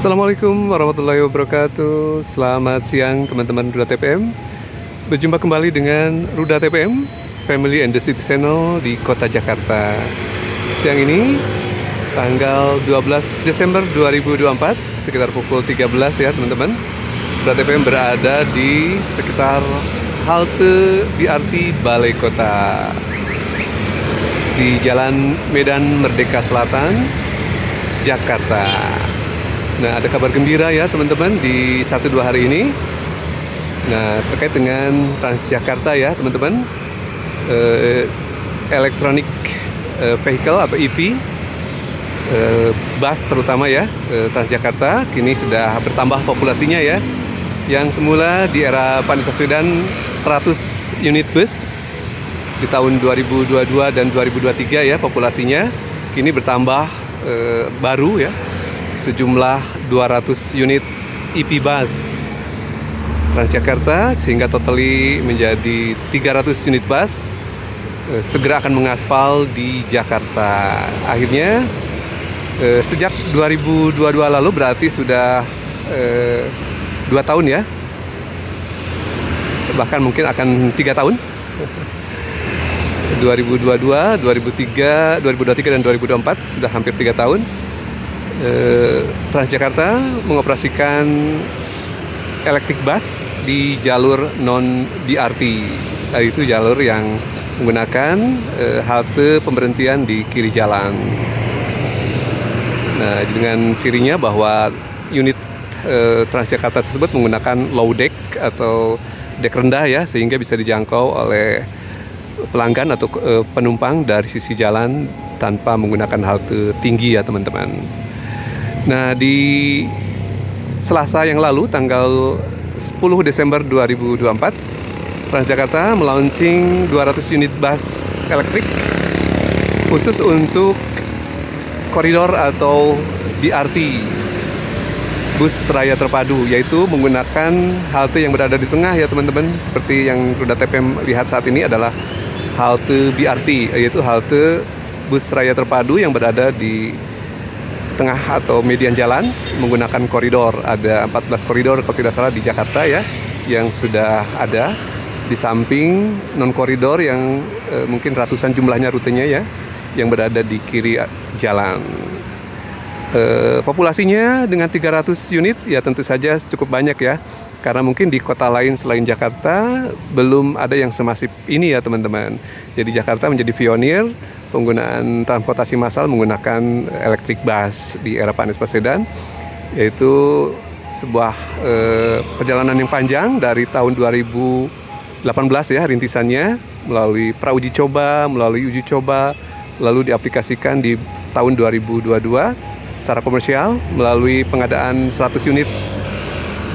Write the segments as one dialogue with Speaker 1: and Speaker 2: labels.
Speaker 1: Assalamualaikum warahmatullahi wabarakatuh. Selamat siang teman-teman Ruda TPM. Berjumpa kembali dengan Ruda TPM Family and the City Channel di Kota Jakarta. Siang ini tanggal 12 Desember 2024 sekitar pukul 13 ya teman-teman. Ruda TPM berada di sekitar halte BRT Balai Kota di Jalan Medan Merdeka Selatan, Jakarta. Nah, ada kabar gembira ya teman-teman di 1-2 hari ini. Nah, terkait dengan Transjakarta ya teman-teman, Electronic Vehicle atau EV, bus terutama ya, Transjakarta kini sudah bertambah populasinya ya. Yang semula di era Pak Anies Baswedan 100 unit bus di tahun 2022 dan 2023 ya populasinya, kini bertambah baru ya, sejumlah 200 unit EP bus Transjakarta, sehingga totally menjadi 300 unit bus segera akan mengaspal di Jakarta. Akhirnya sejak 2022 lalu berarti sudah 2 tahun ya, bahkan mungkin akan 3 tahun. 2022, 2023 dan 2024 sudah hampir 3 tahun. Transjakarta mengoperasikan electric bus di jalur non BRT, yaitu jalur yang menggunakan halte pemberhentian di kiri jalan. Nah, dengan cirinya bahwa unit Transjakarta tersebut menggunakan low deck atau deck rendah ya, sehingga bisa dijangkau oleh pelanggan atau penumpang dari sisi jalan tanpa menggunakan halte tinggi ya teman-teman. Nah, di Selasa yang lalu tanggal 10 Desember 2024 Transjakarta melaunching 200 unit bus elektrik khusus untuk koridor atau BRT, bus raya terpadu, yaitu menggunakan halte yang berada di tengah ya teman-teman. Seperti yang Ruda TPM lihat saat ini adalah halte BRT, yaitu halte bus raya terpadu yang berada di tengah atau median jalan menggunakan koridor. Ada 14 koridor kalau tidak salah di Jakarta ya, yang sudah ada. Di samping non koridor yang mungkin ratusan jumlahnya rutenya ya, yang berada di kiri jalan. Populasinya dengan 300 unit ya tentu saja cukup banyak ya, karena mungkin di kota lain selain Jakarta belum ada yang semasif ini ya teman-teman. Jadi Jakarta menjadi pionir penggunaan transportasi massal menggunakan electric bus di era Pak Anies Baswedan, yaitu sebuah perjalanan yang panjang dari tahun 2018 ya rintisannya, melalui pra-uji coba, melalui uji coba, lalu diaplikasikan di tahun 2022 secara komersial melalui pengadaan 100 unit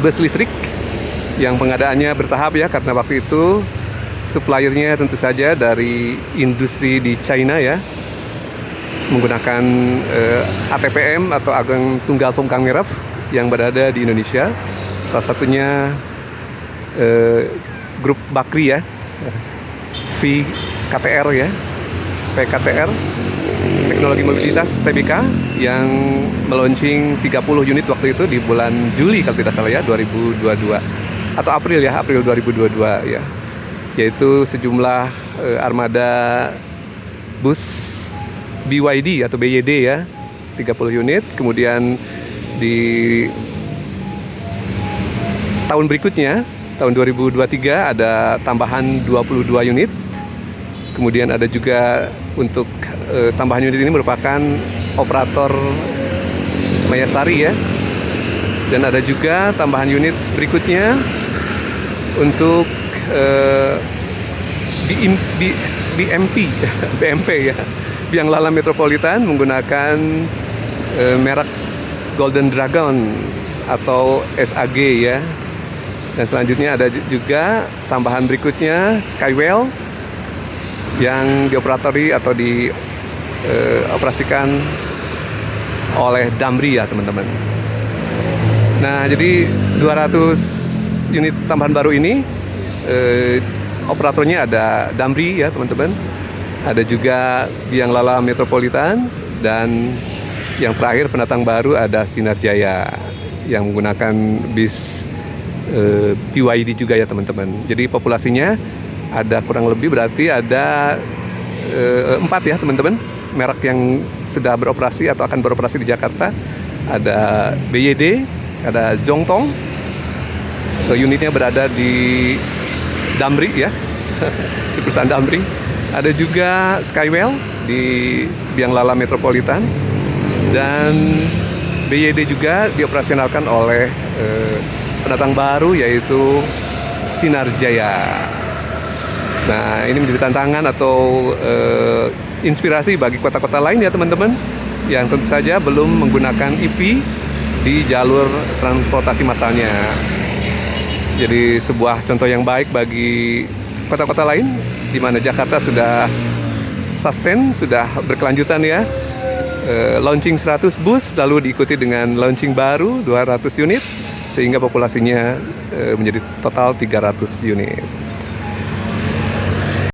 Speaker 1: bus listrik yang pengadaannya bertahap ya, karena waktu itu suppliernya tentu saja dari industri di China ya, menggunakan ATPM atau Ageng Tunggal Pemkang Merah yang berada di Indonesia. Salah satunya grup Bakri ya, VKTR ya, PKTR Teknologi Mobilitas TBK, yang meluncing 30 unit waktu itu di bulan Juli kalau tidak salah ya 2022 atau April 2022 ya, yaitu sejumlah armada bus BYD atau BYD ya 30 unit. Kemudian di tahun berikutnya tahun 2023 ada tambahan 22 unit. Kemudian ada juga untuk tambahan unit ini merupakan operator Mayasari ya, dan ada juga tambahan unit berikutnya untuk BMP ya, Biang Lala Metropolitan menggunakan merek Golden Dragon atau SAG ya. Dan selanjutnya ada juga tambahan berikutnya Skywell yang dioperatori atau dioperasikan oleh Damri ya teman-teman. Nah, jadi 200 unit tambahan baru ini operatornya ada Damri ya teman-teman, ada juga Biang Lala Metropolitan, dan Yang terakhir pendatang baru ada Sinar Jaya yang menggunakan bis BYD juga ya teman-teman. Jadi populasinya ada kurang lebih berarti ada 4 ya teman-teman, merek yang sudah beroperasi atau akan beroperasi di Jakarta. Ada BYD, ada Zongtong, unitnya berada di Damri ya, di perusahaan Damri. Ada juga Skywell di Bianglala Metropolitan, dan BYD juga dioperasionalkan oleh pendatang baru yaitu Sinar Jaya. Nah, ini menjadi tantangan atau inspirasi bagi kota-kota lain ya teman-teman, yang tentu saja belum menggunakan EV di jalur transportasi massalnya. Jadi sebuah contoh yang baik bagi kota-kota lain, di mana Jakarta sudah sustain, sudah berkelanjutan ya. Launching 100 bus, lalu diikuti dengan launching baru 200 unit, sehingga populasinya menjadi total 300 unit.